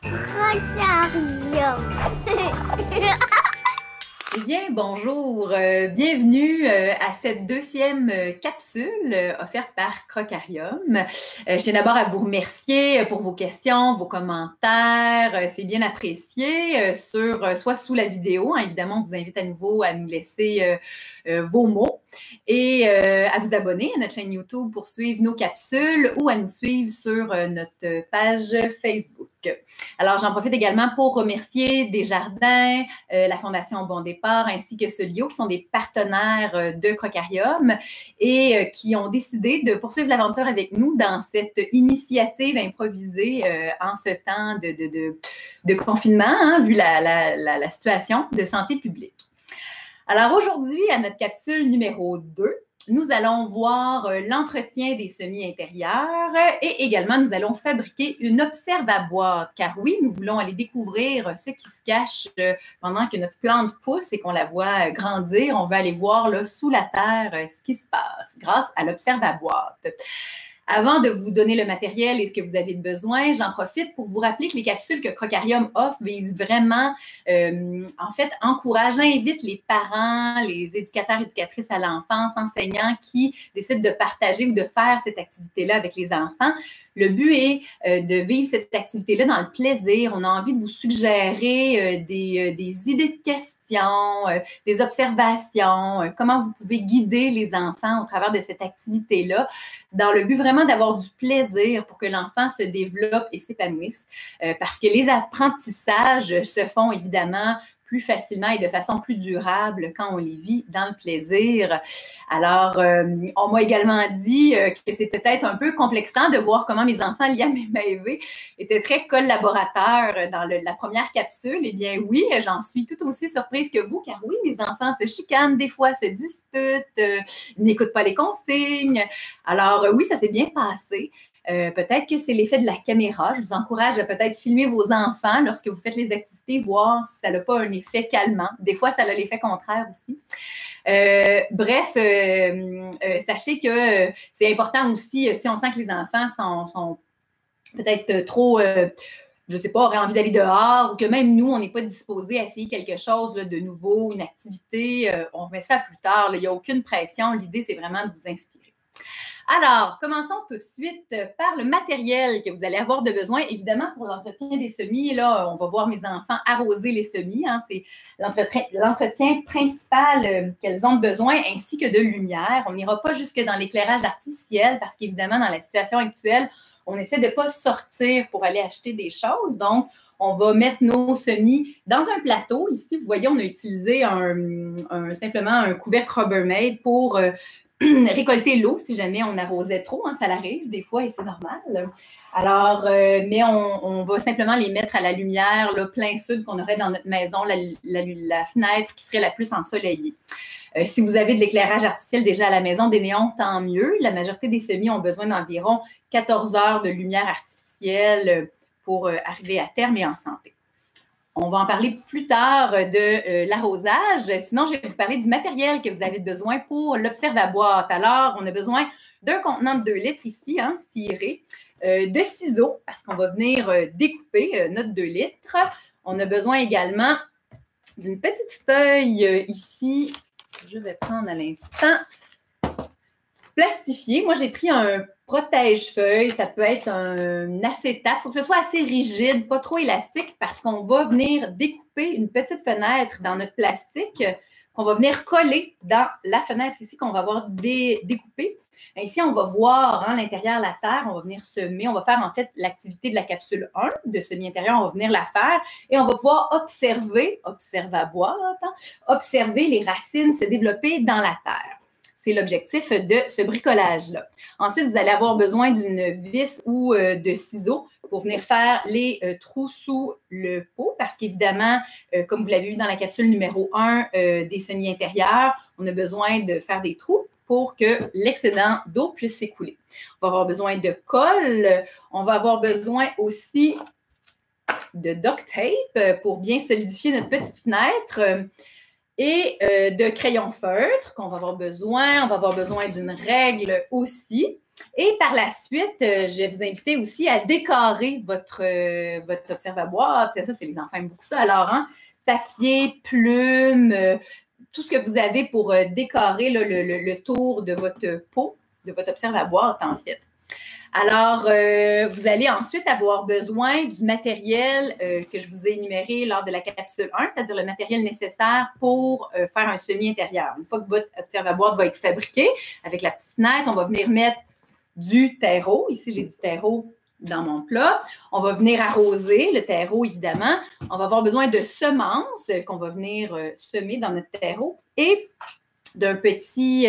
Rotarium. Eh bien, bonjour, bienvenue à cette deuxième capsule offerte par Crocarium. Je tiens d'abord à vous remercier pour vos questions, vos commentaires, c'est bien apprécié, soit sous la vidéo, hein, évidemment, on vous invite à nouveau à nous laisser vos mots et à vous abonner à notre chaîne YouTube pour suivre nos capsules ou à nous suivre sur notre page Facebook. Alors, j'en profite également pour remercier Desjardins, la Fondation Bon Départ ainsi que Solio, qui sont des partenaires de Crocarium et qui ont décidé de poursuivre l'aventure avec nous dans cette initiative improvisée en ce temps de confinement, hein, vu la situation de santé publique. Alors aujourd'hui, à notre capsule numéro 2, nous allons voir l'entretien des semis intérieurs et également nous allons fabriquer une observaboîte, car oui, nous voulons aller découvrir ce qui se cache pendant que notre plante pousse et qu'on la voit grandir. On veut aller voir là, sous la terre ce qui se passe grâce à l'observaboîte. Avant de vous donner le matériel et ce que vous avez de besoin, j'en profite pour vous rappeler que les capsules que Crocarium offre visent vraiment, en fait, invite les parents, les éducateurs, éducatrices à l'enfance, enseignants qui décident de partager ou de faire cette activité-là avec les enfants. Le but est de vivre cette activité-là dans le plaisir. On a envie de vous suggérer des idées de questions, des observations, comment vous pouvez guider les enfants au travers de cette activité-là, dans le but vraiment d'avoir du plaisir pour que l'enfant se développe et s'épanouisse. Parce que les apprentissages se font évidemment plus facilement et de façon plus durable quand on les vit dans le plaisir. Alors, on m'a également dit que c'est peut-être un peu complexant de voir comment mes enfants, Liam et Maëvé, étaient très collaborateurs dans la première capsule. Eh bien oui, j'en suis tout aussi surprise que vous, car oui, mes enfants se chicanent, des fois se disputent, n'écoutent pas les consignes. Alors oui, ça s'est bien passé. Peut-être que c'est l'effet de la caméra. Je vous encourage à peut-être filmer vos enfants lorsque vous faites les activités, voir si ça n'a pas un effet calmant. Des fois, ça a l'effet contraire aussi. Sachez que c'est important aussi, si on sent que les enfants sont peut-être trop... je ne sais pas, auraient envie d'aller dehors ou que même nous, on n'est pas disposé à essayer quelque chose là, de nouveau, une activité, on remet ça plus tard. Il n'y a aucune pression. L'idée, c'est vraiment de vous inspirer. Alors, commençons tout de suite par le matériel que vous allez avoir de besoin. Évidemment, pour l'entretien des semis, là, on va voir mes enfants arroser les semis. Hein, c'est l'entretien principal qu'elles ont besoin, ainsi que de lumière. On n'ira pas jusque dans l'éclairage artificiel parce qu'évidemment, dans la situation actuelle, on essaie de ne pas sortir pour aller acheter des choses. Donc, on va mettre nos semis dans un plateau. Ici, vous voyez, on a utilisé simplement un couvercle Rubbermaid pour récolter l'eau si jamais on arrosait trop, hein, ça l'arrive des fois et c'est normal. Alors, mais on va simplement les mettre à la lumière, là, plein sud qu'on aurait dans notre maison, la fenêtre qui serait la plus ensoleillée. Si vous avez de l'éclairage artificiel déjà à la maison, des néons, tant mieux. La majorité des semis ont besoin d'environ 14 heures de lumière artificielle pour arriver à terme et en santé. On va en parler plus tard de l'arrosage. Sinon, je vais vous parler du matériel que vous avez besoin pour l'observaboîte. Alors, on a besoin d'un contenant de 2 litres ici, hein, ciré, de ciseaux, parce qu'on va venir découper notre 2 litres. On a besoin également d'une petite feuille ici, que je vais prendre à l'instant, plastifiée. Moi, j'ai pris un protège-feuille, ça peut être un acétate. Il faut que ce soit assez rigide, pas trop élastique, parce qu'on va venir découper une petite fenêtre dans notre plastique qu'on va venir coller dans la fenêtre ici qu'on va avoir découpée. Ici, on va voir hein, l'intérieur, la terre, on va venir semer, on va faire en fait l'activité de la capsule 1 de semi-intérieur, on va venir la faire et on va pouvoir observer les racines se développer dans la terre. C'est l'objectif de ce bricolage-là. Ensuite, vous allez avoir besoin d'une vis ou de ciseaux pour venir faire les trous sous le pot parce qu'évidemment, comme vous l'avez vu dans la capsule numéro 1 des semis intérieurs, on a besoin de faire des trous pour que l'excédent d'eau puisse s'écouler. On va avoir besoin de colle. On va avoir besoin aussi de duct tape pour bien solidifier notre petite fenêtre. Et de crayons feutres qu'on va avoir besoin. On va avoir besoin d'une règle aussi. Et par la suite, je vais vous inviter aussi à décorer votre observaboîte. Ça, c'est les enfants aiment beaucoup ça. Alors, hein, papier, plumes, tout ce que vous avez pour décorer là, le tour de votre pot, de votre observaboîte, en fait. Alors, vous allez ensuite avoir besoin du matériel que je vous ai énuméré lors de la capsule 1, c'est-à-dire le matériel nécessaire pour faire un semis intérieur. Une fois que votre observaboîte va être fabriqué, avec la petite fenêtre, on va venir mettre du terreau. Ici, j'ai du terreau dans mon plat. On va venir arroser le terreau, évidemment. On va avoir besoin de semences qu'on va venir semer dans notre terreau et d'un petit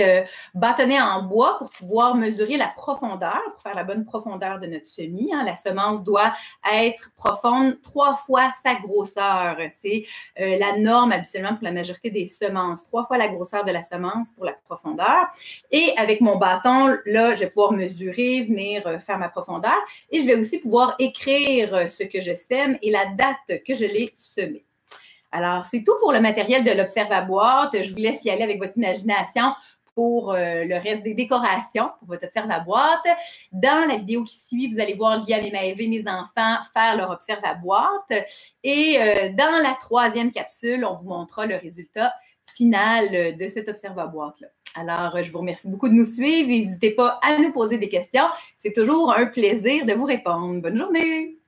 bâtonnet en bois pour pouvoir mesurer la profondeur, pour faire la bonne profondeur de notre semis. Hein. La semence doit être profonde 3 fois sa grosseur. C'est la norme habituellement pour la majorité des semences. 3 fois la grosseur de la semence pour la profondeur. Et avec mon bâton, là, je vais pouvoir mesurer, venir faire ma profondeur. Et je vais aussi pouvoir écrire ce que je sème et la date que je l'ai semé. Alors, c'est tout pour le matériel de l'observaboîte. Je vous laisse y aller avec votre imagination pour le reste des décorations pour votre observaboîte. Dans la vidéo qui suit, vous allez voir Liam et Maëvé, mes enfants, faire leur observaboîte. Et dans la 3e capsule, on vous montrera le résultat final de cette observaboîte-là. Alors, je vous remercie beaucoup de nous suivre. N'hésitez pas à nous poser des questions. C'est toujours un plaisir de vous répondre. Bonne journée!